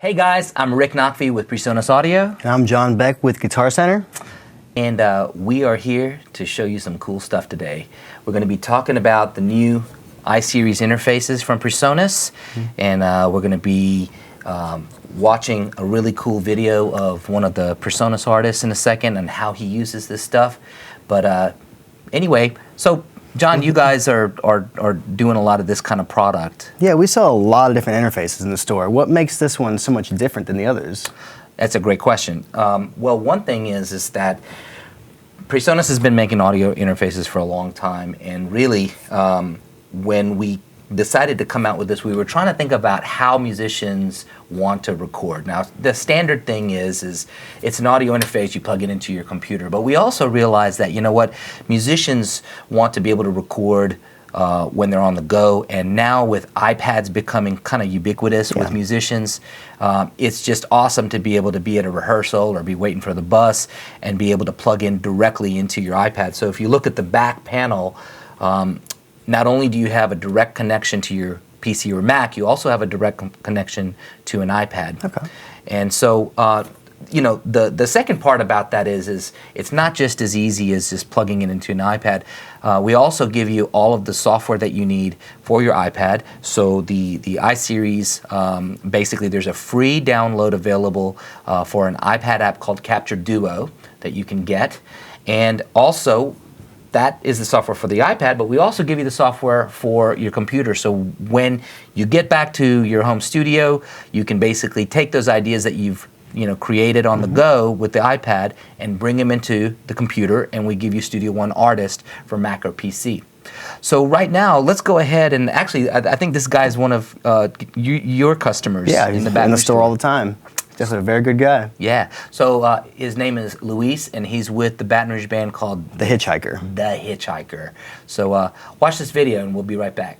Hey guys, I'm Rick Knockfee with PreSonus Audio. And I'm John Beck with Guitar Center. And we are here to show you some cool stuff today. We're going to be talking about the new iSeries interfaces from PreSonus. And we're going to be watching a really cool video of one of the PreSonus artists in a second and how he uses this stuff. But anyway, so John, you guys are doing a lot of this kind of product. Yeah, we sell a lot of different interfaces in the store. What makes this one so much different than the others? That's a great question. Well, one thing is that PreSonus has been making audio interfaces for a long time, and really, when we decided to come out with this, we were trying to think about how musicians want to record. Now, the standard thing is it's an audio interface, you plug it into your computer, but we also realized that, you know what, musicians want to be able to record when they're on the go, and now with iPads becoming kind of ubiquitous with musicians, it's just awesome to be able to be at a rehearsal or be waiting for the bus and be able to plug in directly into your iPad. So if you look at the back panel, not only do you have a direct connection to your PC or Mac, you also have a direct connection to an iPad. Okay. And so, you know, the second part about that is it's not just as easy as just plugging it into an iPad. We also give you all of the software that you need for your iPad. So the iSeries, basically there's a free download available for an iPad app called Capture Duo that you can get. And also, that is the software for the iPad, but we also give you the software for your computer. So when you get back to your home studio, you can basically take those ideas that you've created on the go with the iPad and bring them into the computer, and we give you Studio One Artist for Mac or PC. So right now, let's go ahead and actually, I think this guy is one of your customers. Yeah, he's in the store all the time. Just a very good guy. Yeah. So his name is Luis, and he's with the Baton Rouge band called The Hitchhiker. The Hitchhiker. So watch this video, and we'll be right back.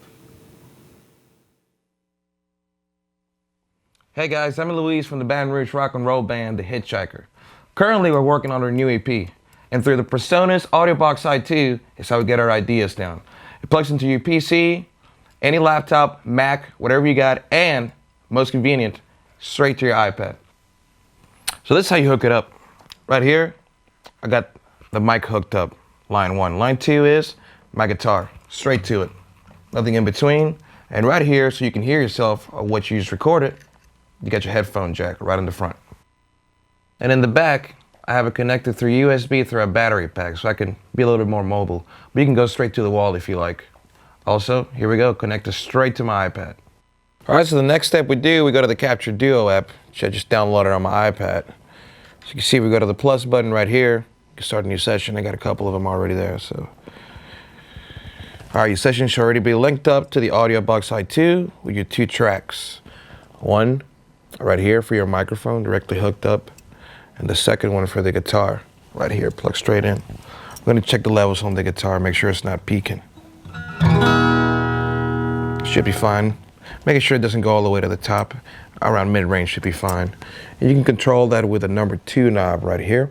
Hey guys, I'm Luis from the Baton Rouge rock and roll band The Hitchhiker. Currently, we're working on our new EP, and through the PreSonus AudioBox iTwo is how we get our ideas down. It plugs into your PC, any laptop, Mac, whatever you got, and most convenient, straight to your iPad. So this is how you hook it up. Right here, I got the mic hooked up, line 1. Line 2 is my guitar, straight to it. Nothing in between. And right here, so you can hear yourself or what you just recorded, you got your headphone jack right in the front. And in the back, I have it connected through USB through a battery pack, so I can be a little bit more mobile. But you can go straight to the wall if you like. Also, here we go, connected straight to my iPad. All right, so the next step we go to the Capture Duo app, which I just downloaded on my iPad. So you can see we go to the plus button right here. You can start a new session. I got a couple of them already there, so. All right, your session should already be linked up to the AudioBox iTwo with your 2 tracks. One right here for your microphone, directly hooked up, and the second one for the guitar, right here, plugged straight in. I'm gonna check the levels on the guitar, make sure it's not peaking. Should be fine. Making sure it doesn't go all the way to the top, around mid-range should be fine. And you can control that with the number 2 knob right here.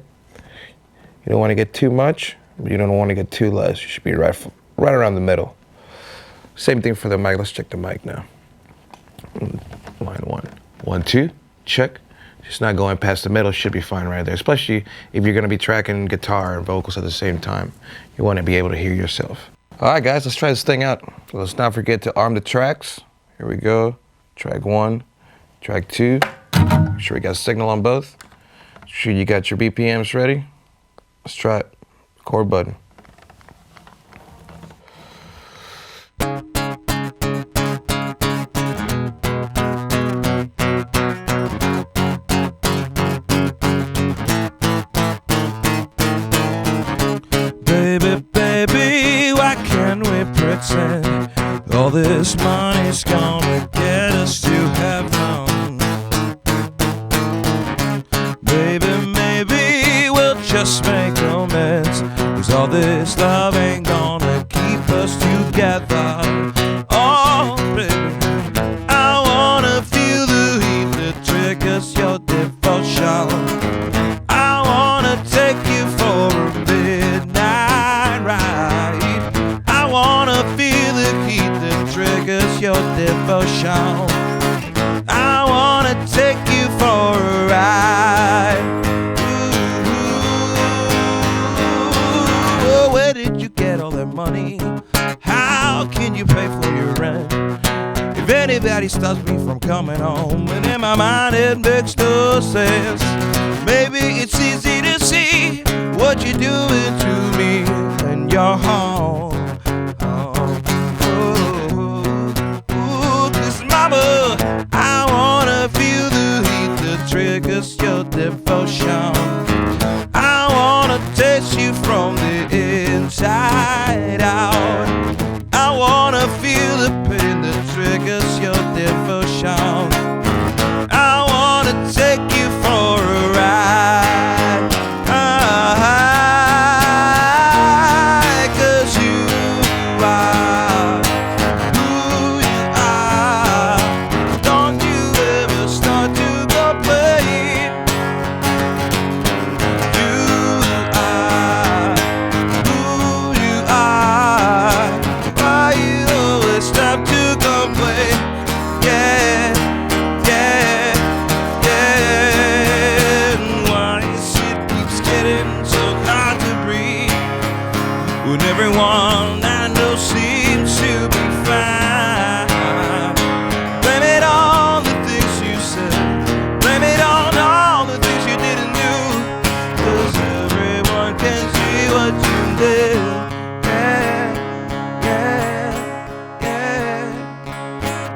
You don't want to get too much, but you don't want to get too less. You should be right around the middle. Same thing for the mic. Let's check the mic now. Line 1. 1, 2, check. Just not going past the middle, should be fine right there. Especially if you're going to be tracking guitar and vocals at the same time. You want to be able to hear yourself. All right, guys, let's try this thing out. So let's not forget to arm the tracks. Here we go. Track 1, track 2. Make sure we got signal on both. Make sure you got your BPMs ready. Let's try it. Record button. Baby, why can't we pretend all this money's gonna get us to heaven? Baby, maybe we'll just make amends, 'cause all this love ain't gonna keep us together. Oh, baby, I wanna feel the heat that triggers your devotion. I wanna take you for a midnight ride. I wanna feel the heat that triggers your devotion. I wanna take you money. How can you pay for your rent if anybody stops me from coming home? And in my mind it makes no sense. Maybe it's easy to see what you're doing to me and your home. Cause mama, I wanna feel the heat that triggers your devotion. I wanna taste you from the inside out. I wanna feel the pain that triggers your devotion. I wanna take you for a ride. Cause you are who you are. Don't you ever start to complain. You are who you are. Why you always stop to complain? Yeah, yeah, yeah. And why it keeps getting so hard to breathe when everyone I know seems to be fine? Blame it on the things you said. Blame it on all the things you didn't do. 'Cause everyone can see what you did. Yeah, yeah, yeah.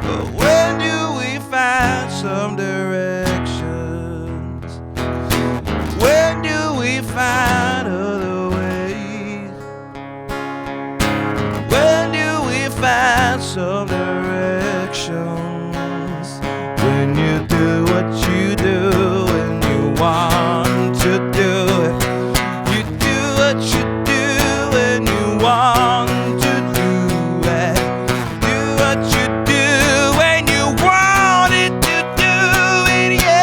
But when do we find some directions? When do we find other ways? When do we find some directions? When you do what you do and you want to do it. You do what you do and you want to do it. Do what you do when you wanted to do it, yeah.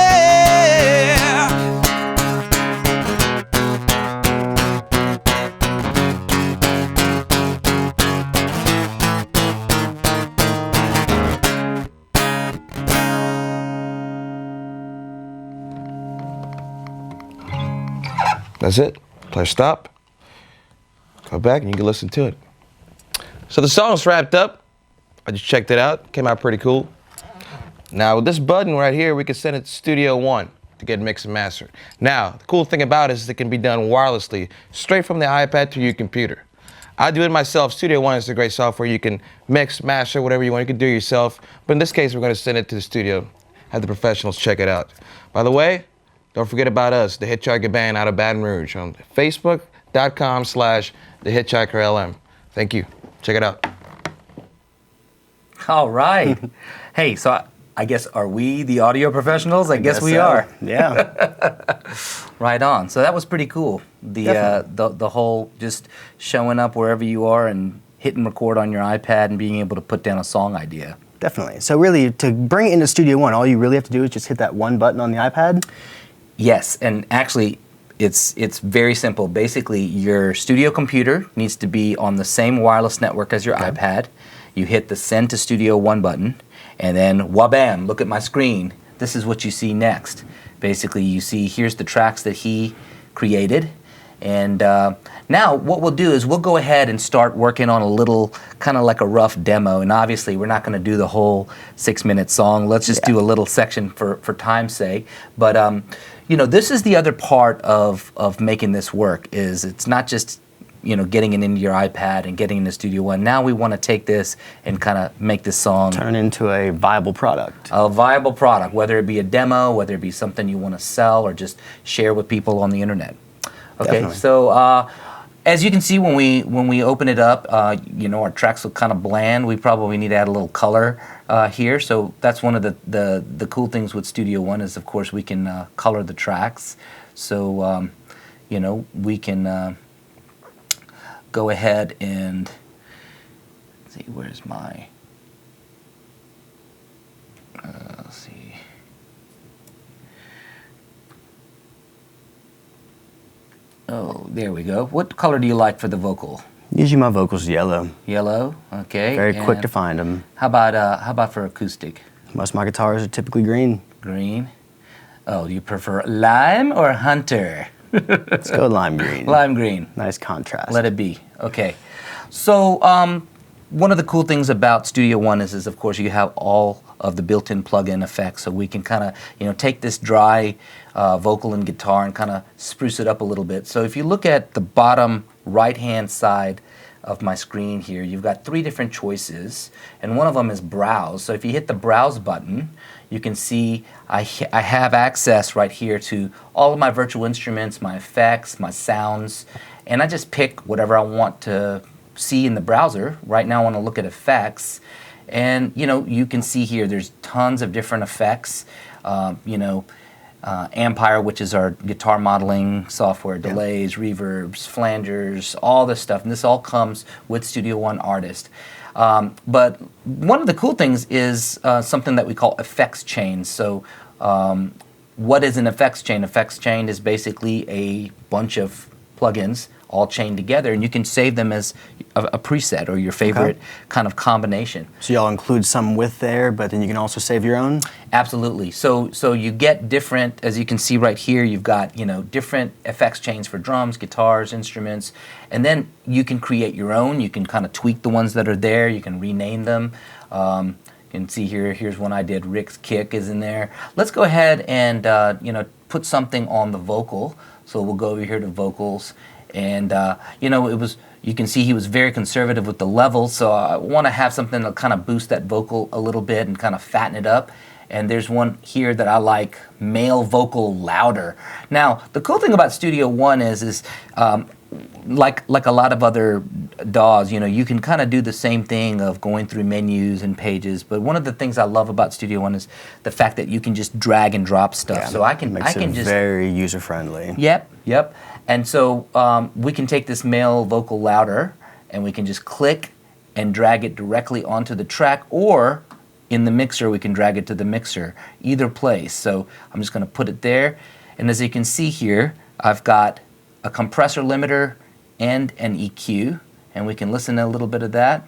That's it. Press stop. Go back and you can listen to it. So the song's wrapped up. I just checked it out. Came out pretty cool. Now with this button right here, we can send it to Studio One to get mixed and mastered. Now, the cool thing about it is it can be done wirelessly, straight from the iPad to your computer. I do it myself. Studio One is a great software. You can mix, master, whatever you want. You can do it yourself. But in this case, we're going to send it to the studio, have the professionals check it out. By the way, don't forget about us, the Hitchhiker Band out of Baton Rouge, on Facebook.com/TheHitchhikerLM. Thank you. Check it out. All right. Hey, so I guess, are we the audio professionals? I guess we so. are. Yeah. Right on. So that was pretty cool. The whole just showing up wherever you are and hitting record on your iPad and being able to put down a song idea. Definitely. So really, to bring it into Studio One, all you really have to do is just hit that one button on the iPad. Yes, and actually, it's very simple. Basically, your studio computer needs to be on the same wireless network as your iPad. You hit the Send to Studio One button, and then wabam, look at my screen. This is what you see next. Basically, you see here's the tracks that he created. And now what we'll do is we'll go ahead and start working on a little, kind of like a rough demo. And obviously, we're not going to do the whole 6-minute song. Let's just do a little section for time's sake. But you know, this is the other part of making this work. Is it's not just, you know, getting it into your iPad and getting into Studio One. Now we want to take this and kind of make this song turn into a viable product. A viable product, whether it be a demo, whether it be something you want to sell or just share with people on the internet. Okay, Definitely. so as you can see, when we open it up, you know, our tracks look kind of bland. We probably need to add a little color here. So that's one of the cool things with Studio One is, of course, we can color the tracks. So you know, we can go ahead and see, where's my let's see. Oh, there we go. What color do you like for the vocal? Usually my vocals yellow. Yellow, okay. Very quick And to find them. How about for acoustic? Most of my guitars are typically green. Green. Oh, do you prefer lime or hunter? Let's go lime green. Lime green. Nice contrast. Let it be. Okay. So one of the cool things about Studio One is of course you have all of the built-in plug-in effects, so we can kind of take this dry vocal and guitar and kind of spruce it up a little bit. So if you look at the bottom right-hand side of my screen here, you've got 3 different choices, and one of them is browse. So if you hit the browse button, you can see I have access right here to all of my virtual instruments, my effects, my sounds, and I just pick whatever I want to see in the browser. Right now I want to look at effects, and you can see here there's tons of different effects. Ampire, which is our guitar modeling software, delays, reverbs, flangers, all this stuff, and this all comes with Studio One Artist. But one of the cool things is something that we call effects chains. So what is an effects chain? Effects chain is basically a bunch of plugins all chained together, and you can save them as a preset or your favorite kind of combination. So y'all include some with there, but then you can also save your own? Absolutely. So you get different, as you can see right here, you've got different effects chains for drums, guitars, instruments, and then you can create your own. You can kind of tweak the ones that are there. You can rename them. You can see here's one I did. Rick's Kick is in there. Let's go ahead and put something on the vocal. So we'll go over here to vocals, and you can see he was very conservative with the levels, so I want to have something to kind of boost that vocal a little bit and kind of fatten it up. And there's one here that I like, male vocal louder. Now, the cool thing about Studio One is like a lot of other DAWs, you can kind of do the same thing of going through menus and pages. But one of the things I love about Studio One is the fact that you can just drag and drop stuff. Yeah, so I can just very user friendly. Yep. And so we can take this male vocal louder and we can just click and drag it directly onto the track, or in the mixer we can drag it to the mixer, either place. So I'm just going to put it there, and as you can see here, I've got a compressor limiter and an EQ, and we can listen to a little bit of that.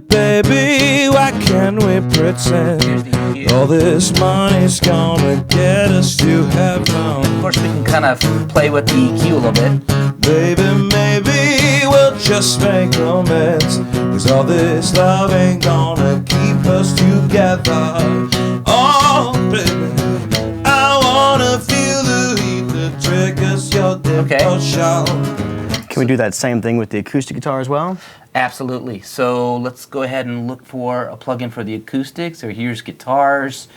Baby, why can't we pretend all this money's gonna get us to heaven? Of course, we can kind of play with the EQ a little bit. Baby, maybe we'll just make amends, 'cause all this love ain't gonna keep us together. Oh, baby, I wanna feel the heat that triggers your devotion. Can we do that same thing with the acoustic guitar as well? Absolutely. So let's go ahead and look for a plugin for the acoustics. So here's guitars,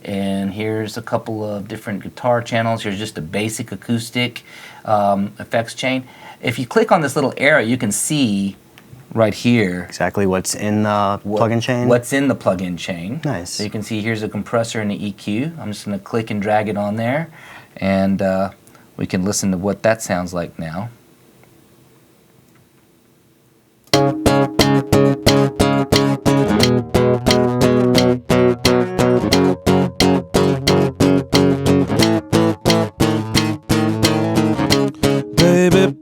and here's a couple of different guitar channels. Here's just a basic acoustic effects chain. If you click on this little arrow, you can see right here exactly what's in the plugin chain? What's in the plugin chain. Nice. So you can see here's a compressor and an EQ. I'm just going to click and drag it on there, and we can listen to what that sounds like now.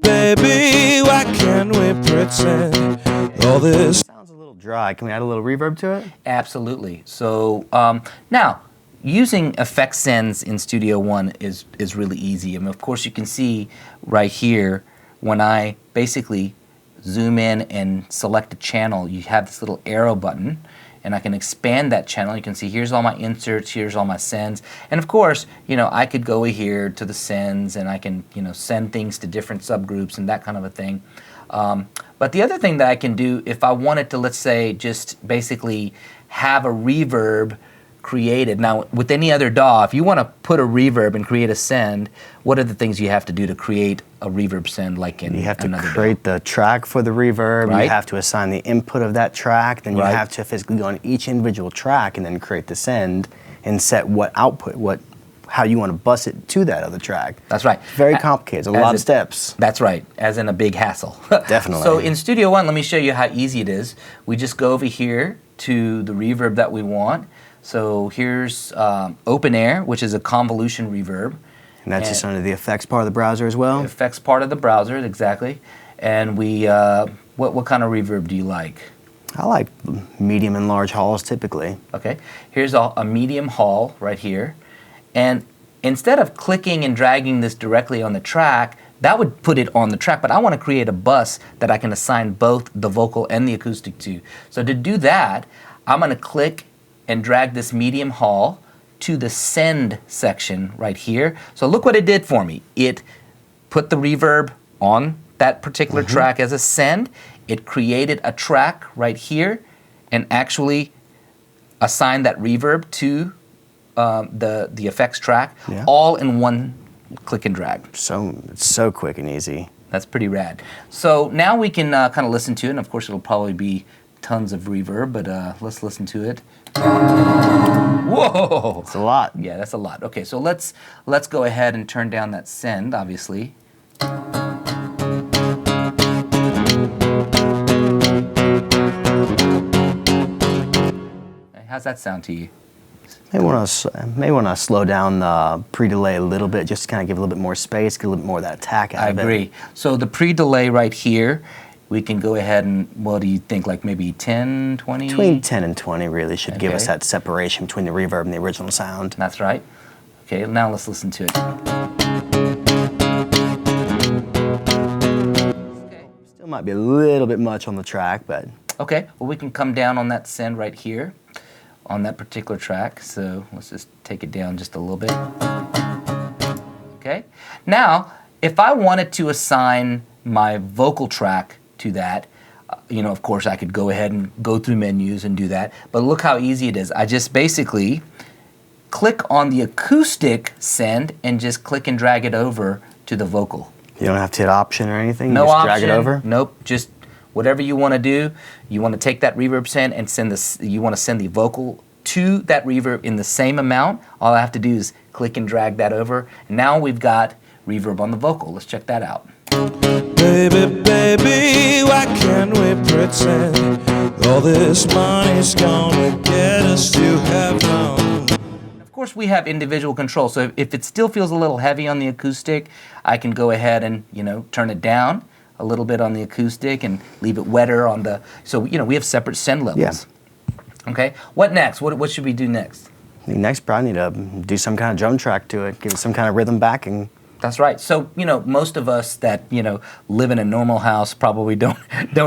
Baby, why can't we pretend all this? Sounds a little dry. Can we add a little reverb to it? Absolutely. So now, using effect sends in Studio One is really easy. I mean, of course, you can see right here when I basically zoom in and select a channel, you have this little arrow button, and I can expand that channel. You can see here's all my inserts, here's all my sends, and of course, I could go here to the sends, and I can send things to different subgroups and that kind of a thing. But the other thing that I can do, if I wanted to, let's say, just basically have a reverb created. Now, with any other DAW, if you want to put a reverb and create a send, what are the things you have to do to create a reverb send like in You have to another create the track for the reverb, Right. you have to assign the input of that track, then you Right. have to physically go on each individual track and then create the send and set what output, how you want to bus it to that other track. That's right. Very complicated, a lot of steps. That's right, as in a big hassle. Definitely. So in Studio One, let me show you how easy it is. We just go over here to the reverb that we want. So here's Open Air, which is a convolution reverb. And that's just under the effects part of the browser as well? Effects part of the browser, exactly. and we, what kind of reverb do you like? I like medium and large halls typically. Okay, here's a medium hall right here. And instead of clicking and dragging this directly on the track, that would put it on the track, but I want to create a bus that I can assign both the vocal and the acoustic to. So to do that, I'm going to click and drag this medium hall to the send section right here. So look what it did for me. It put the reverb on that particular track as a send. It created a track right here and actually assigned that reverb to the effects track, all in one click and drag. So it's so quick and easy. That's pretty rad. So now we can kind of listen to it, and of course it'll probably be tons of reverb, but let's listen to it. Whoa! It's a lot. Yeah, that's a lot. Okay, so let's go ahead and turn down that send, obviously. How's that sound to you? May want to slow down the pre-delay a little bit, just to kind of give a little bit more space, get a little bit more of that attack out of it. I agree. So the pre-delay right here, we can go ahead and, what do you think, like maybe 10, 20? Between 10 and 20 really should give us that separation between the reverb and the original sound. That's right. Okay, now let's listen to it. Okay. Still might be a little bit much on the track, but... Okay, well we can come down on that send right here on that particular track. So let's just take it down just a little bit. Okay, now if I wanted to assign my vocal track to that, you know, of course I could go ahead and go through menus and do that, but look how easy it is. I just basically click on the acoustic send and just click and drag it over to the vocal. You don't have to hit option or anything? No you just option. drag it over? Nope, just whatever you want to do. You want to take that reverb send and send this. You want to send the vocal to that reverb in the same amount. All I have to do is click and drag that over, and now we've got reverb on the vocal. Let's check that out. Baby, baby, why can't we pretend all this money's gonna get us to heaven? Of course, we have individual control. So if it still feels a little heavy on the acoustic, I can go ahead and, you know, turn it down a little bit on the acoustic and leave it wetter on the, so, you know, we have separate send levels. Yeah. Okay, what next? What should we do next? Next, probably need to do some kind of drum track to it, give it some kind of rhythm backing. That's right. So, you know, most of us that, you know, live in a normal house probably don't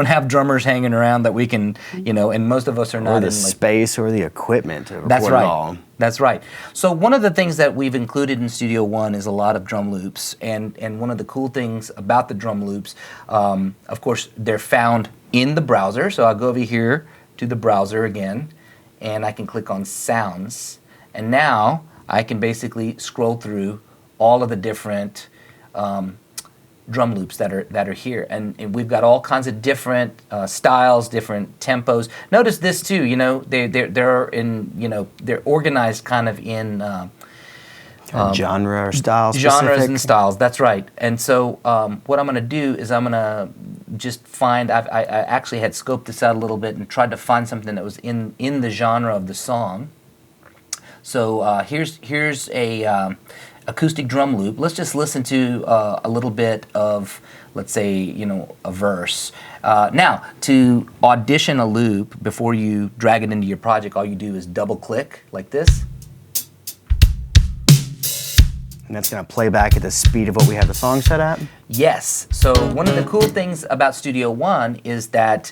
have drummers hanging around that we can, you know, and most of us are not Or in the like, space or the equipment to record That's it right. all. That's right. So one of the things that we've included in Studio One is a lot of drum loops, and one of the cool things about the drum loops, of course, they're found in the browser. So I'll go over here to the browser again, and I can click on Sounds, and now I can basically scroll through all of the different drum loops that are here, and we've got all kinds of different styles, different tempos. Notice this too. You know, they're in, you know, they're organized kind of in genre or style genres specific. and styles. That's right. And so what I'm going to do is I'm going to just find. I actually had scoped this out a little bit and tried to find something that was in the genre of the song. So here's a acoustic drum loop. Let's just listen to a little bit of, let's say, you know, a verse. Now, to audition a loop before you drag it into your project, all you do is double click like this. And that's going to play back at the speed of what we have the song set at? Yes. So one of the cool things about Studio One is that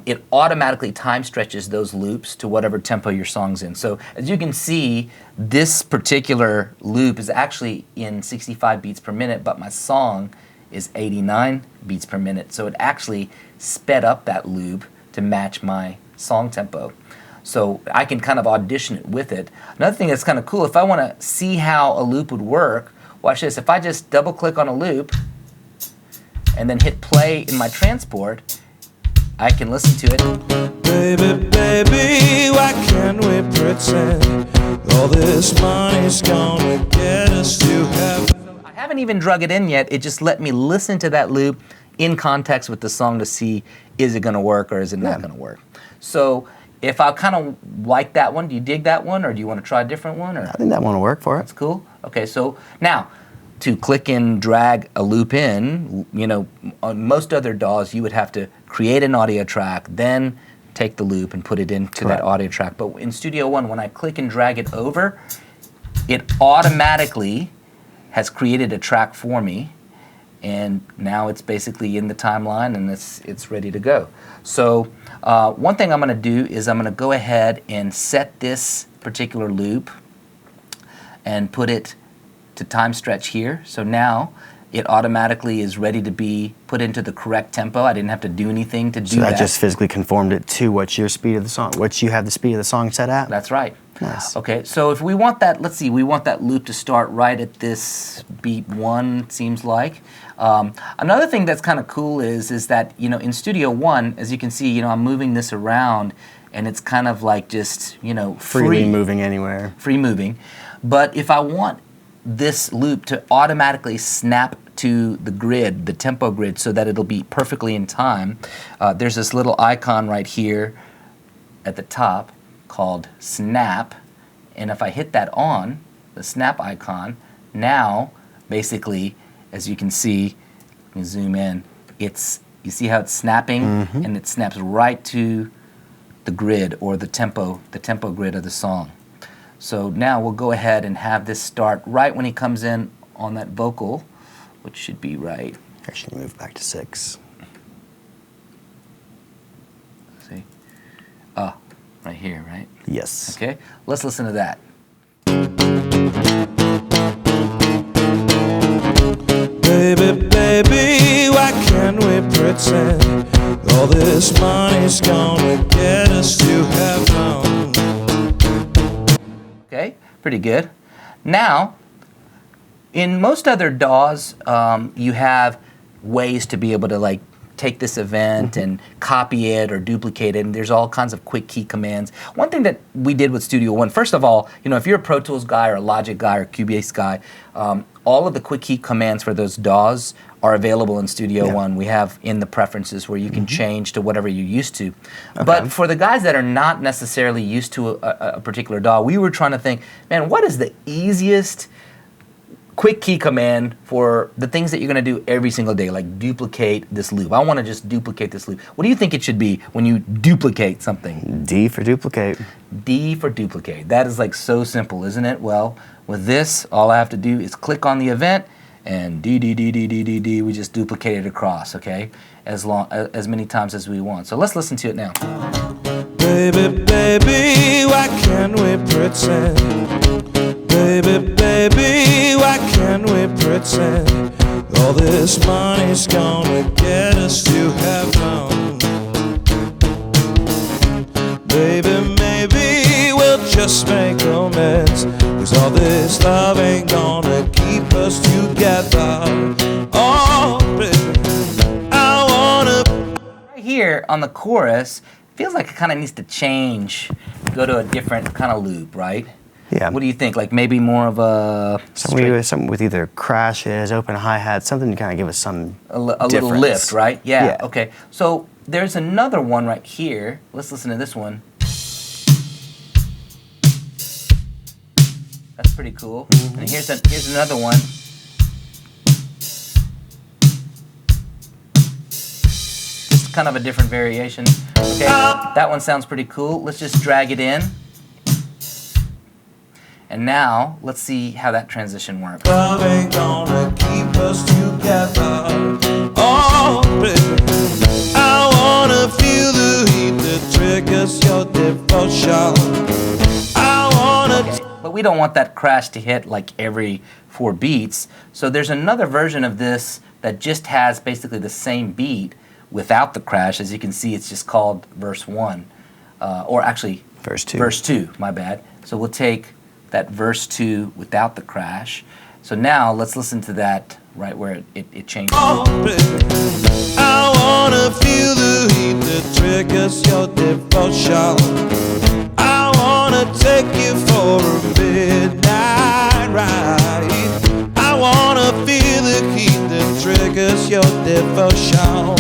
it automatically time stretches those loops to whatever tempo your song's in. So as you can see, this particular loop is actually in 65 beats per minute, but my song is 89 beats per minute. So it actually sped up that loop to match my song tempo. So I can kind of audition it with it. Another thing that's kind of cool, if I want to see how a loop would work, watch this. If I just double click on a loop and then hit play in my transport, I can listen to it. Baby, baby, why can't we pretend all this money's gonna get us to heaven? I haven't even drug it in yet. It just let me listen to that loop in context with the song to see, is it going to work or is it not going to work? So if I kind of like that one, do you dig that one, or do you want to try a different one? Or? I think that one will work for it. That's cool. Okay, so now to click and drag a loop in, you know, on most other DAWs, you would have to create an audio track, then take the loop and put it into that audio track. But in Studio One, when I click and drag it over, it automatically has created a track for me, and now it's basically in the timeline and it's ready to go. So one thing I'm going to do is I'm going to go ahead and set this particular loop and put it to time stretch here. So now it automatically is ready to be put into the correct tempo. I didn't have to do anything to do that. So that just physically conformed it to what your speed of the song, what you have the speed of the song set at? That's right. Nice. Okay, so if we want that, let's see, we want that loop to start right at this beat 1, it seems like. Another thing that's kind of cool is that, you know, in Studio One, as you can see, you know, I'm moving this around and it's kind of like just, you know, Freely moving anywhere. Free moving. But if I want this loop to automatically snap to the grid, the tempo grid, so that it'll be perfectly in time, there's this little icon right here at the top called snap, and if I hit that on, the snap icon, now basically, as you can see, let me zoom in, it's, you see how it's snapping, and it snaps right to the grid, or the tempo grid of the song. So now we'll go ahead and have this start right when he comes in on that vocal, which should be right. Actually, move back to 6. See? Right here, right? Yes. Okay, let's listen to that. Baby, baby, why can't we pretend all this money's gonna get us to heaven? Okay, pretty good. Now, in most other DAWs, you have ways to be able to like take this event and copy it or duplicate it, and there's all kinds of quick key commands. One thing that we did with Studio One, first of all, you know, if you're a Pro Tools guy or a Logic guy or Cubase guy, all of the quick key commands for those DAWs are available in Studio One. We have in the preferences where you can change to whatever you're used to. Okay. But for the guys that are not necessarily used to a particular DAW, we were trying to think, man, what is the easiest quick key command for the things that you're going to do every single day, like duplicate this loop. I want to just duplicate this loop. What do you think it should be when you duplicate something? D for duplicate. D for duplicate. That is like so simple, isn't it? Well, with this, all I have to do is click on the event and D, we just duplicate it across, okay? As many times as we want. So let's listen to it now. Baby, baby, why can't we pretend? Baby, baby, why can't we pretend all this money's gonna get us to heaven? Baby, maybe we'll just make amends, 'cause all this love ain't gonna keep us together. Oh, baby, I wanna. Right here on the chorus, feels like it kind of needs to change, go to a different kind of loop, right? Yeah. What do you think? Like maybe more of a Something with either crashes, open hi-hats, something to kind of give us some a little difference. lift, right? Yeah. Yeah. Okay. So there's another one right here. Let's listen to this one. That's pretty cool. And here's another one. Just kind of a different variation. Okay. That one sounds pretty cool. Let's just drag it in. And now, let's see how that transition works. Love ain't gonna keep us together. Oh, baby, I wanna feel the heat that triggers your devotion. I wanna. But we don't want that crash to hit like every 4 beats. So there's another version of this that just has basically the same beat without the crash. As you can see, it's just called verse 1. Or actually, Verse 2. Verse 2, my bad. So we'll take that verse 2 without the crash. So now let's listen to that right where it changes. Oh, baby, I wanna feel the heat that triggers your devotion. I wanna take you for a midnight ride. I wanna feel the heat that triggers your devotion.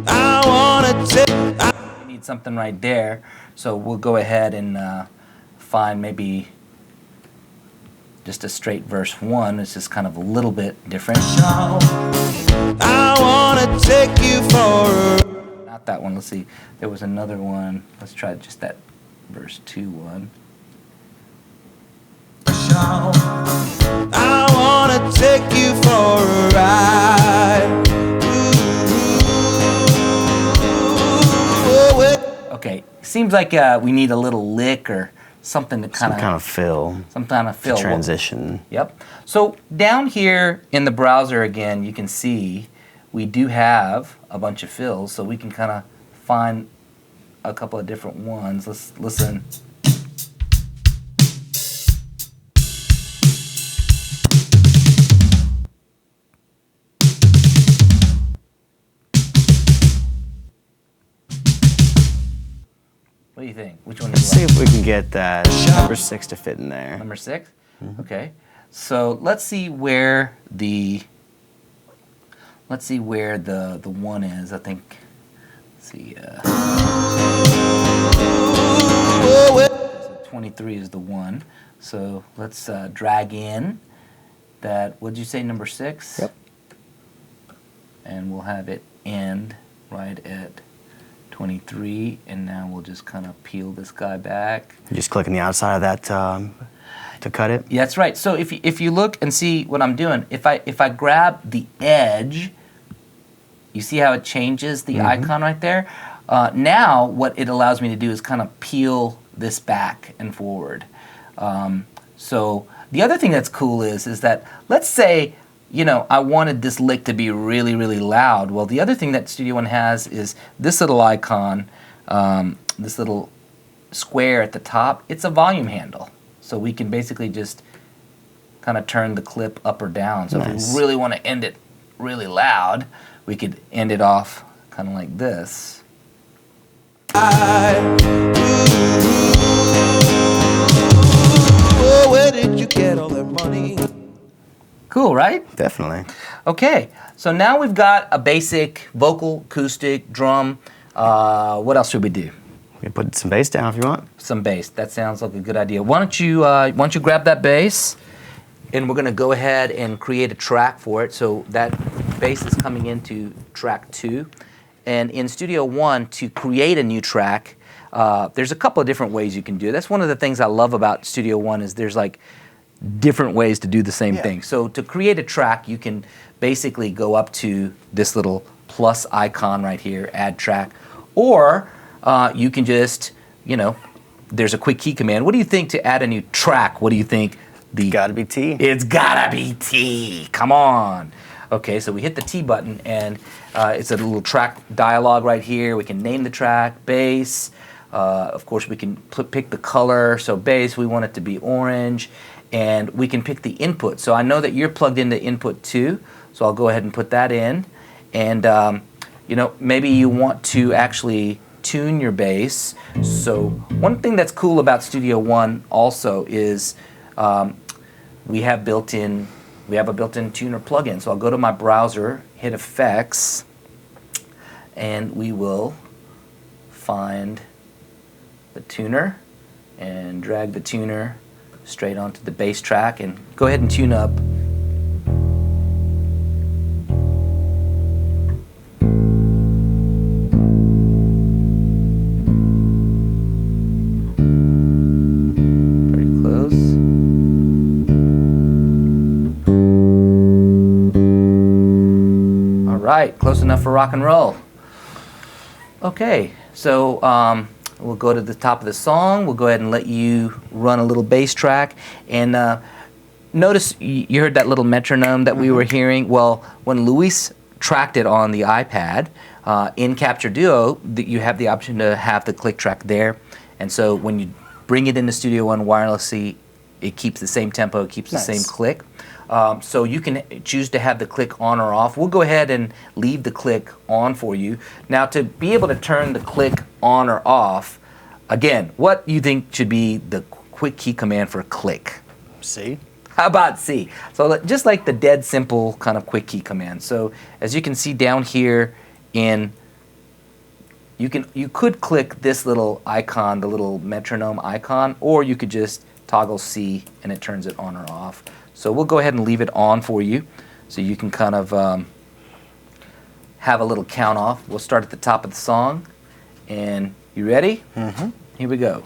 I wanna take. We need something right there. So we'll go ahead and find maybe just a straight verse 1. It's just kind of a little bit different. I wanna take you for Not that one. Let's see. There was another one. Let's try just that verse 2 one. I wanna take you for a ride. Okay, seems like we need a little lick or something to Some kind of fill. some kind of fill. Transition. Yep. So down here in the browser again, you can see we do have a bunch of fills, so we can kind of find a couple of different ones. Let's listen. What do you think? Which one do you Let's see like? if we can get that number 6 to fit in there. Number 6? Okay. So let's see where the one is. I think. Let's see. 23 is the one. So let's drag in that. What'd you say? Number 6. Yep. And we'll have it end right at 23, and now we'll just kind of peel this guy back. You just click on the outside of that to cut it. Yeah, that's right. So if you look and see what I'm doing, if I grab the edge, you see how it changes the icon right there? Now what it allows me to do is kind of peel this back and forward. So the other thing that's cool is that, let's say, you know, I wanted this lick to be really, really loud. Well, the other thing that Studio One has is this little icon, this little square at the top. It's a volume handle. So we can basically just kind of turn the clip up or down. So Nice. if we really want to end it really loud, we could end it off kind of like this. Where did you get all that money? Cool, right? Definitely. Okay, so now we've got a basic vocal, acoustic, drum. What else should we do? We can put some bass down if you want. Some bass. That sounds like a good idea. Why don't you grab that bass, and we're going to go ahead and create a track for it. So that bass is coming into track 2. And in Studio One, to create a new track, there's a couple of different ways you can do it. That's one of the things I love about Studio One is there's like different ways to do the same thing. So to create a track, you can basically go up to this little plus icon right here, add track, or you can just, you know, there's a quick key command. What do you think to add a new track? What do you think? Gotta be T. It's gotta be T. Come on. Okay, so we hit the T button, and it's a little track dialog right here. We can name the track, bass. Of course, we can pick the color. So bass, we want it to be orange. And we can pick the input. So I know that you're plugged into input 2, so I'll go ahead and put that in. And you know, maybe you want to actually tune your bass. So one thing that's cool about Studio One also is we have a built-in tuner plugin. So I'll go to my browser, hit Effects, and we will find the tuner and drag the tuner straight onto the bass track and go ahead and tune up. Pretty close. All right, close enough for rock and roll. Okay, so we'll go to the top of the song. We'll go ahead and let you run a little bass track. And notice you heard that little metronome that we were hearing. Well, when Luis tracked it on the iPad, in Capture Duo, you have the option to have the click track there. And so when you bring it into Studio One wirelessly, it keeps the same tempo, it keeps the same click. So you can choose to have the click on or off. We'll go ahead and leave the click on for you. Now, to be able to turn the click on or off, again, what do you think should be the quick key command for a click? C. How about C? So just like the dead simple kind of quick key command. So as you can see down here you could click this little icon, the little metronome icon, or you could just toggle C, and it turns it on or off. So we'll go ahead and leave it on for you so you can kind of have a little count off. We'll start at the top of the song. And you ready? Mm-hmm. Here we go.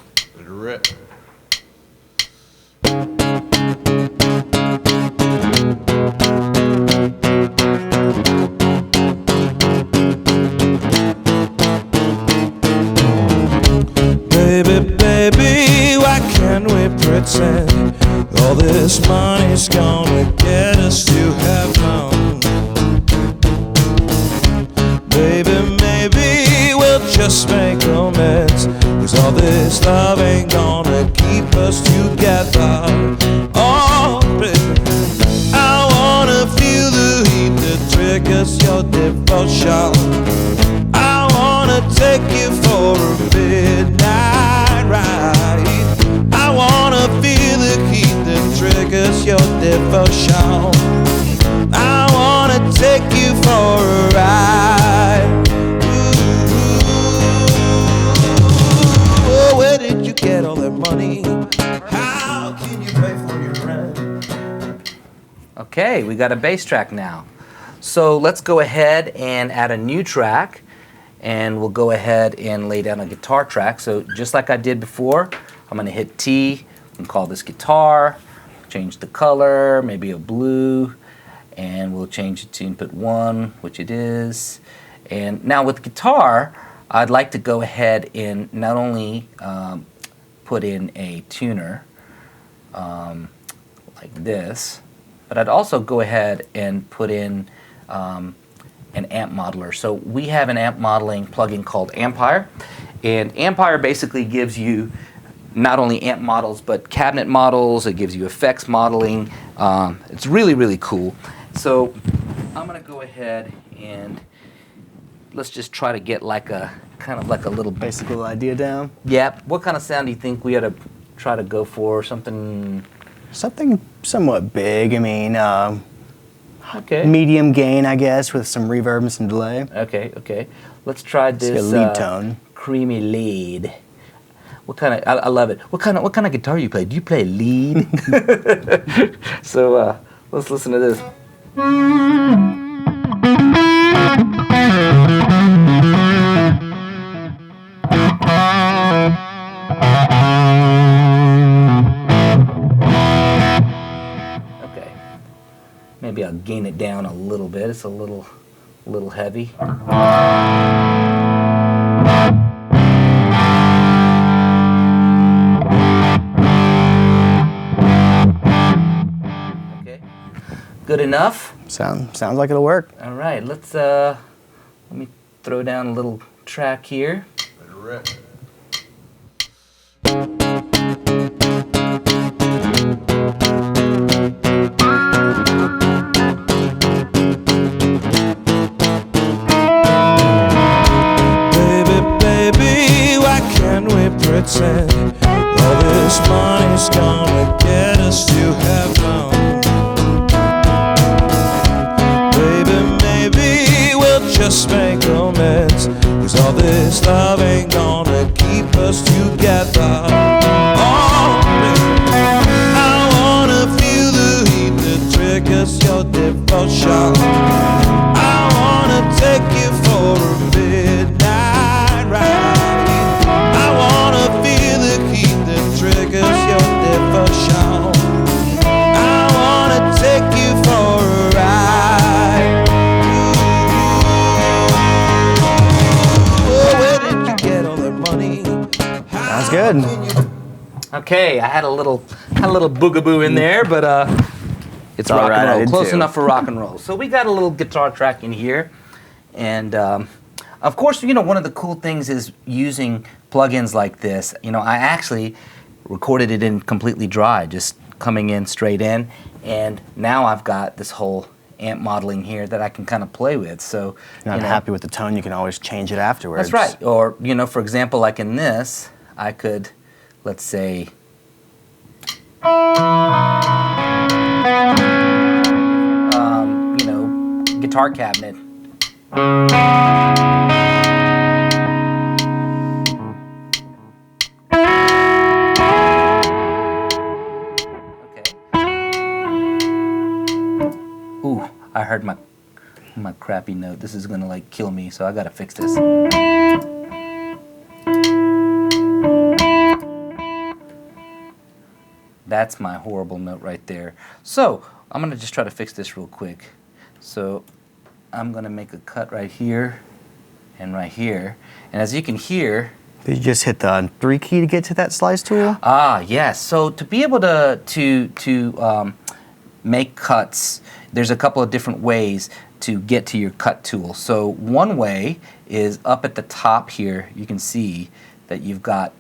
Baby, why can't we pretend all this money's gonna get us to heaven? Baby, maybe we'll just make amends, 'cause all this love ain't gonna keep us together. Oh, baby, I wanna feel the heat that triggers your devotion. I wanna take you for a midnight ride. I wanna feel the heat that triggers your devotion. I wanna take you for a ride. Ooh, where did you get all that money? How can you pay for your rent? Okay, we got a bass track now. So let's go ahead and add a new track, and we'll go ahead and lay down a guitar track. So just like I did before, I'm going to hit T and call this guitar, change the color, maybe a blue, and we'll change it to input 1, which it is. And now with guitar, I'd like to go ahead and not only put in a tuner like this, but I'd also go ahead and put in an amp modeler. So we have an amp modeling plugin called Ampire, and Ampire basically gives you not only amp models but cabinet models. It gives you effects modeling. It's really, really cool. So I'm gonna go ahead and let's just try to get like a kind of like a little Basic little idea down. Yeah. What kind of sound do you think we ought to try to go for? Something somewhat big. I mean, okay. medium gain, I guess, with some reverb and some delay. Okay. Let's try Let's this get a lead tone. creamy lead. What kind of? I love it. What kind of guitar you play? Do you play lead? So let's listen to this. Okay. Maybe I'll gain it down a little bit. It's a little heavy. Okay. Good enough? Sounds like it'll work. All right, let's let me throw down a little track here. Baby, why can't we pretend all this money's gonna get us to heaven? Maybe we'll just make amends, 'cause all this love ain't gonna keep us together. Oh, baby, I wanna feel the heat that triggers your devotion. I wanna take you for a midnight ride. I wanna feel the heat that triggers your devotion. I wanna take you for a ride. Oh, where did you get all that money? Sounds good. Okay, I had a little boogaboo in there, but it's all rock right, I and roll. did Close too. enough for rock and roll. So we got a little guitar track in here, and of course, one of the cool things is using plugins like this. I actually recorded it in completely dry, just coming in straight in, and now I've got this whole amp modeling here that I can kind of play with. So If you're not happy with the tone, you can always change it afterwards. that's right. Or for example, like in this, I could, let's say, guitar cabinet. heard my crappy note. This is gonna like kill me, so I gotta fix this. That's my horrible note right there. So I'm gonna just try to fix this real quick. So I'm gonna make a cut right here and right here. And as you can hear, Did you just hit the 3 key to get to that slice tool? yes. So to be able to make cuts, there's a couple of different ways to get to your cut tool. So one way is up at the top here. You can see that you've got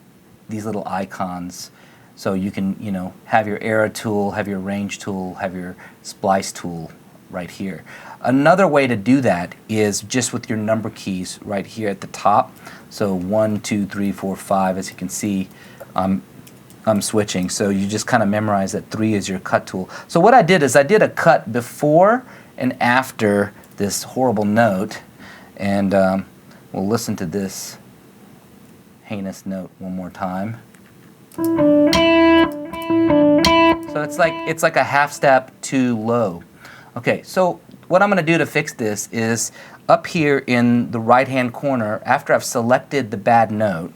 these little icons. So you can, have your arrow tool, have your range tool, have your splice tool right here. Another way to do that is just with your number keys right here at the top. So 1, 2, 3, 4, 5. As you can see, I'm switching. So you just kind of memorize that 3 is your cut tool. So what I did is I did a cut before and after this horrible note, and we'll listen to this heinous note one more time. So it's like a half step too low. Okay, so what I'm going to do to fix this is up here in the right hand corner, after I've selected the bad note,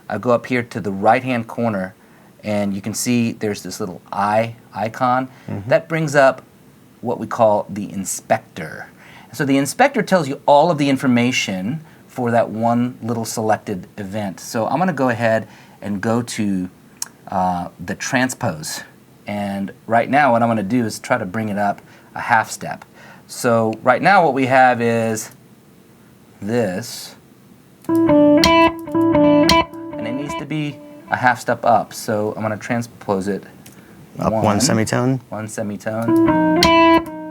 I go up here to the right hand corner and you can see there's this little icon. That brings up what we call the inspector. So the inspector tells you all of the information for that one little selected event. So I'm going to go ahead and go to the transpose. And right now what I'm going to do is try to bring it up a half step. So right now what we have is this. And it needs to be a half step up. So I'm going to transpose it. Up one semitone. One semitone.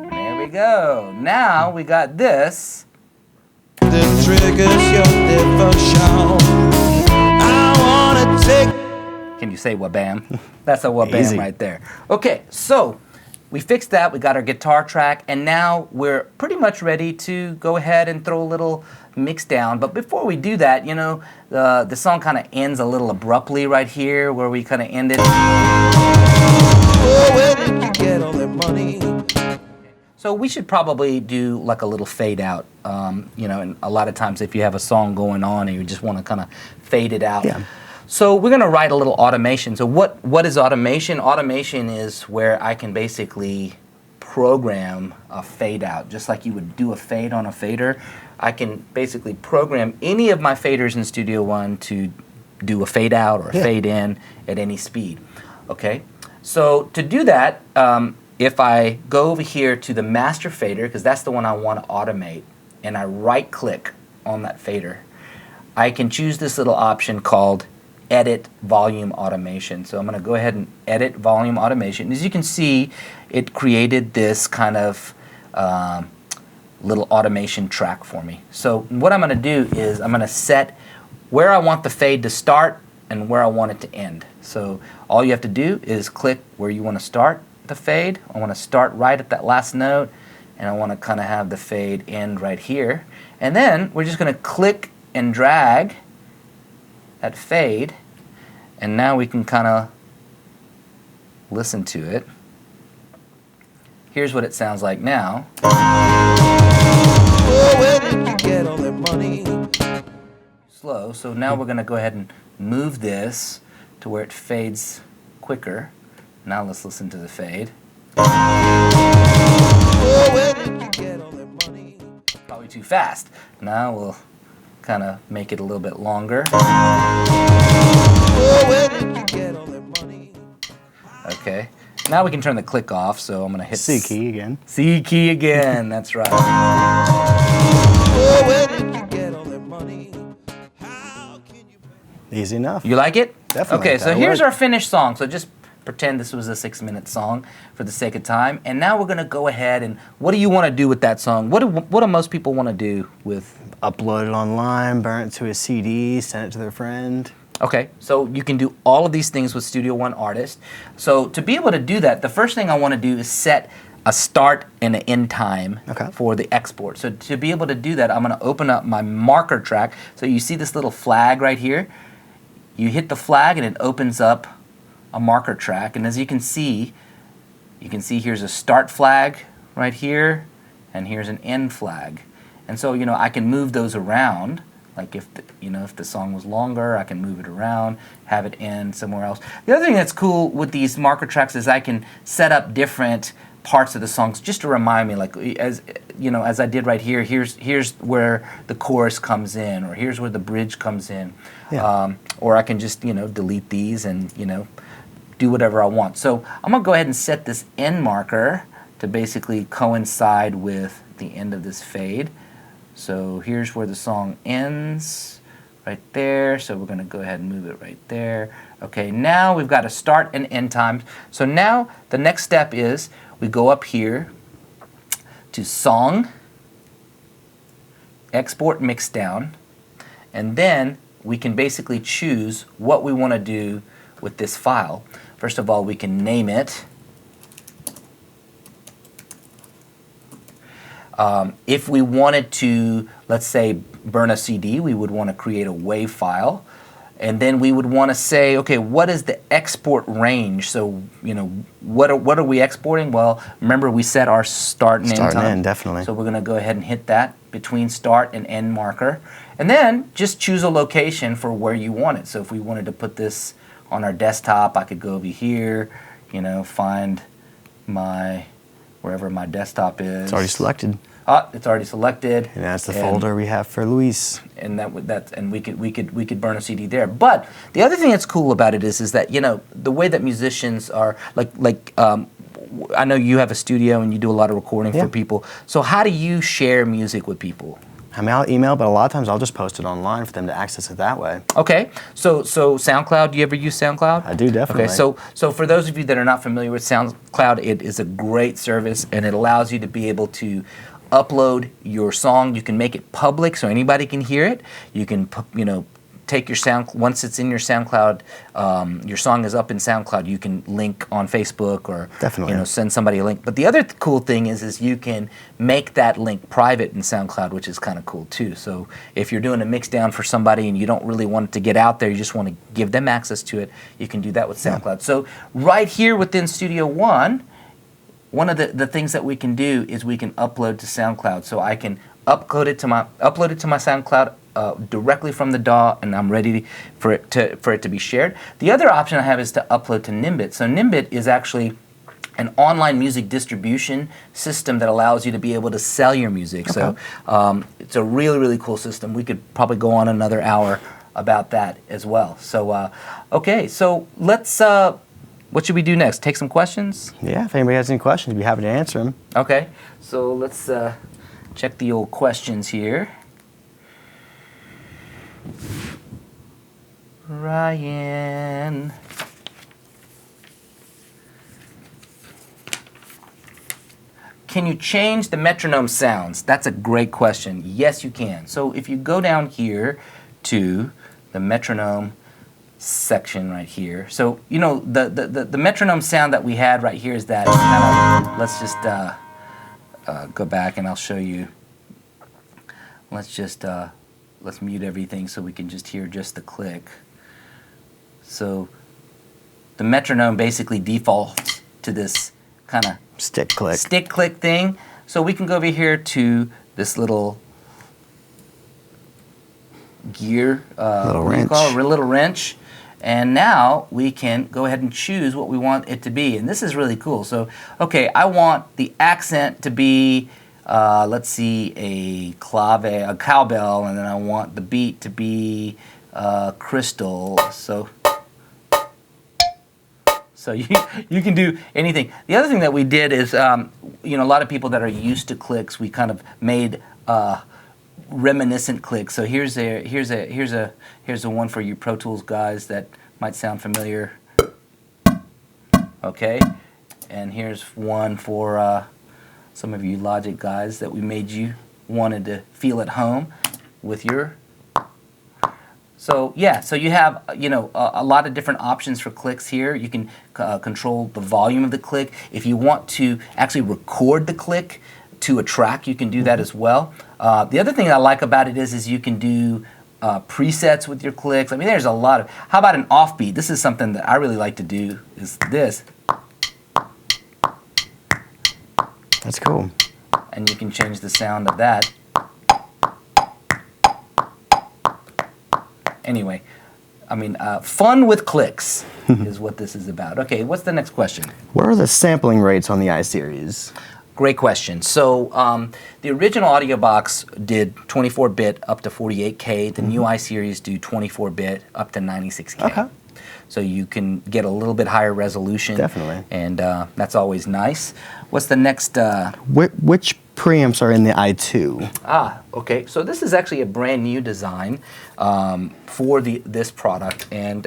There we go. Now we got this. The triggers your devotion. I wanna take. Can you say wha-bam? That's a wha-bam Easy. right there. Okay, so we fixed that. We got our guitar track, and now we're pretty much ready to go ahead and throw a little mix down. But before we do that, the song kind of ends a little abruptly right here, where we kind of ended. Oh, where did you get all that money? So we should probably do like a little fade out, and a lot of times if you have a song going on and you just want to kind of fade it out. Yeah. So we're going to write a little automation. So what is automation? Automation is where I can basically program a fade out. Just like you would do a fade on a fader, I can basically program any of my faders in Studio One to do a fade out or a fade in at any speed. Okay? So to do that, if I go over here to the master fader, because that's the one I want to automate, and I right click on that fader, I can choose this little option called Edit Volume Automation. So I'm going to go ahead and edit Volume Automation. As you can see, it created this kind of little automation track for me. So what I'm going to do is I'm going to set where I want the fade to start and where I want it to end. So all you have to do is click where you want to start the fade. I want to start right at that last note, and I want to kind of have the fade end right here. And then we're just going to click and drag that fade, and now we can kind of listen to it. Here's what it sounds like now. Oh, where did you get all that money? Slow. So now we're going to go ahead and move this to where it fades quicker. Now let's listen to the fade. Oh, where did you get all that money? Probably too fast. Now we'll kind of make it a little bit longer. Oh, where did you get all that money? Okay. Now we can turn the click off, so I'm going to hit C key again. C key again. That's right. Oh, where did you get all that money? How can you pay? Easy enough. You like it? Definitely. Okay, so That'll here's work. our finished song. So just pretend this was a 6-minute song for the sake of time. And now we're going to go ahead and what do you want to do with that song? What do most people want to do with? Upload it online, burn it to a CD, send it to their friend. Okay, so you can do all of these things with Studio One Artist. So to be able to do that, the first thing I want to do is set a start and an end time for the export. So to be able to do that, I'm going to open up my marker track. So you see this little flag right here. You hit the flag and it opens up a marker track. And as you can see here's a start flag right here. and here's an N flag. And so, I can move those around. Like if the song was longer, I can move it around, have it end somewhere else. The other thing that's cool with these marker tracks is I can set up different parts of the songs just to remind me, like as I did right here. Here's where the chorus comes in, or here's where the bridge comes in. Yeah. Or I can just delete these and do whatever I want. So I'm gonna go ahead and set this end marker to basically coincide with the end of this fade. So here's where the song ends, right there. So we're going to go ahead and move it right there. Okay, now we've got a start and end time. So now the next step is we go up here to Song, Export Mix Down, and then we can basically choose what we want to do with this file. First of all, we can name it. If we wanted to, let's say, burn a CD, we would want to create a WAV file. And then we would want to say, okay, what is the export range? So, what are we exporting? Well, remember we set our start and end time. Start and end, definitely. So we're going to go ahead and hit that between start and end marker. And then just choose a location for where you want it. So if we wanted to put this on our desktop, I could go over here, find wherever my desktop is. It's already selected. It's already selected. And that's the folder we have for Luis. And we could burn a CD there. But the other thing that's cool about it is that the way that musicians are I know you have a studio and you do a lot of recording for people. So how do you share music with people? I mean, I'll email, but a lot of times I'll just post it online for them to access it that way. Okay, so SoundCloud, do you ever use SoundCloud? I do, definitely. Okay, so for those of you that are not familiar with SoundCloud, it is a great service, and it allows you to be able to upload your song. You can make it public so anybody can hear it. You can, take your once it's in your SoundCloud, your song is up in SoundCloud, you can link on Facebook or definitely send somebody a link. But the other cool thing is you can make that link private in SoundCloud, which is kind of cool too. So if you're doing a mix down for somebody and you don't really want it to get out there, you just want to give them access to it, you can do that with SoundCloud. Yeah. So right here within Studio One of the things that we can do is we can upload to SoundCloud. So I can upload it to my SoundCloud directly from the DAW, and I'm ready for it to be shared. The other option I have is to upload to Nimbit. So Nimbit is actually an online music distribution system that allows you to be able to sell your music. Okay. So it's a really, really cool system. We could probably go on another hour about that as well. So okay, so let's. What should we do next? Take some questions? Yeah, if anybody has any questions, we'd be happy to answer them. Okay, so let's check the old questions here. Ryan. Can you change the metronome sounds? That's a great question. Yes, you can. So if you go down here to the metronome section right here. So, the metronome sound that we had right here is that let's just go back and I'll show you. Let's mute everything so we can just hear just the click. So the metronome basically defaults to this kind of stick click thing. So we can go over here to this little gear, little wrench. And now we can go ahead and choose what we want it to be. And this is really cool. So, okay, I want the accent to be, let's see, a cowbell, and then I want the beat to be crystal. So you can do anything. The other thing that we did is, a lot of people that are used to clicks, we kind of made reminiscent clicks. So here's a one for you Pro Tools guys that might sound familiar. Okay, and here's one for some of you Logic guys that we made you wanted to feel at home with your. So yeah, so you have a lot of different options for clicks here. You can control the volume of the click. If you want to actually record the click to a track, you can do that as well. The other thing I like about it is you can do presets with your clicks. I mean, there's a lot of. How about an offbeat? This is something that I really like to do. Is this? That's cool. and you can change the sound of that. Anyway, I mean, fun with clicks is what this is about. Okay, what's the next question? What are the sampling rates on the iSeries? Great question. So the original AudioBox did 24-bit up to 48K. The new iSeries do 24-bit up to 96K. Okay. So you can get a little bit higher resolution. Definitely. And that's always nice. What's the next? Which preamps are in the iTwo? Okay. So this is actually a brand new design for this product. And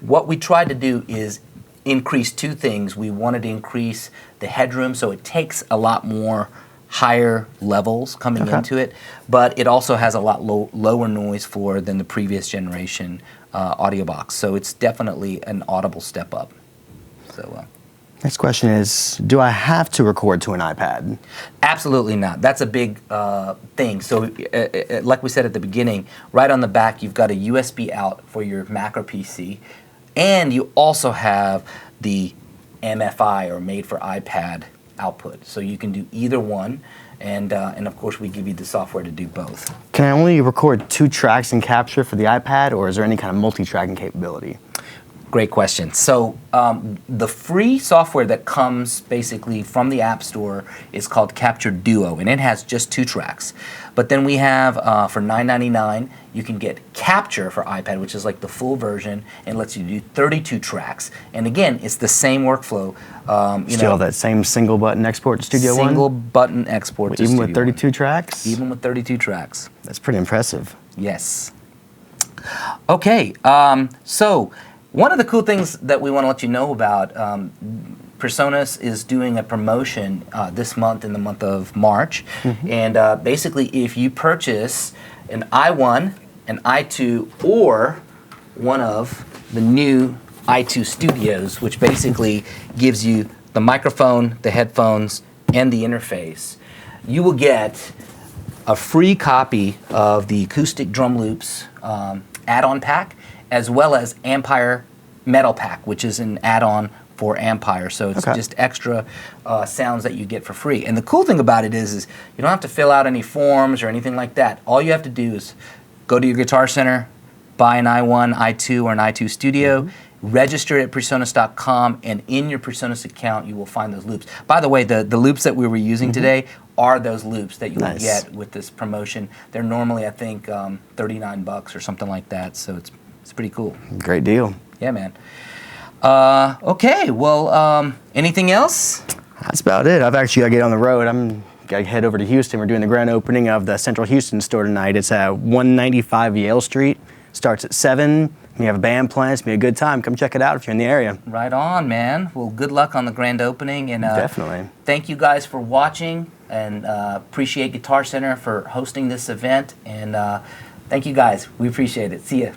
what we tried to do is increase two things. We wanted to increase the headroom so it takes a lot more higher levels coming into it, but it also has a lot lower noise floor than the previous generation AudioBox. So it's definitely an audible step up. So Next question is, do I have to record to an iPad? absolutely not. That's a big thing. So like we said at the beginning, right on the back you've got a USB out for your Mac or PC, and you also have the MFI, or made for iPad, output. So you can do either one, and of course we give you the software to do both. Can I only record 2 tracks and capture for the iPad, or is there any kind of multi-tracking capability? Great question. So the free software that comes basically from the App Store is called Capture Duo, and it has just 2 tracks. But then we have, for $9.99, you can get Capture for iPad, which is like the full version, and lets you do 32 tracks. And again, it's the same workflow. Still that same single button export to Studio One? Single button export to Even Studio with 32 One. tracks? Even with 32 tracks. That's pretty impressive. Yes. Okay, so one of the cool things that we want to let you know about, PreSonus is doing a promotion this month, in the month of March. And basically, if you purchase an i1, an iTwo, or one of the new iTwo Studios, which basically gives you the microphone, the headphones, and the interface, you will get a free copy of the acoustic drum loops add-on pack, as well as Ampire Metal Pack, which is an add-on for Ampire. So it's just extra sounds that you get for free. And the cool thing about it is you don't have to fill out any forms or anything like that. All you have to do is go to your Guitar Center, buy an i1, i2, or an iTwo Studio, register at PreSonus.com, and in your PreSonus account you will find those loops. By the way, the loops that we were using today are those loops that you will get with this promotion. They're normally, I think, $39 or something like that, so it's pretty cool. Great deal. Yeah, man. Okay, well, anything else? That's about it. I've actually got to get on the road. I'm got to head over to Houston. We're doing the grand opening of the Central Houston store tonight. It's at 195 Yale Street. Starts at 7. We have a band playing. It's going to be a good time. Come check it out if you're in the area. Right on, man. Well, good luck on the grand opening. And definitely. Thank you guys for watching, and appreciate Guitar Center for hosting this event. And thank you guys. We appreciate it. See ya.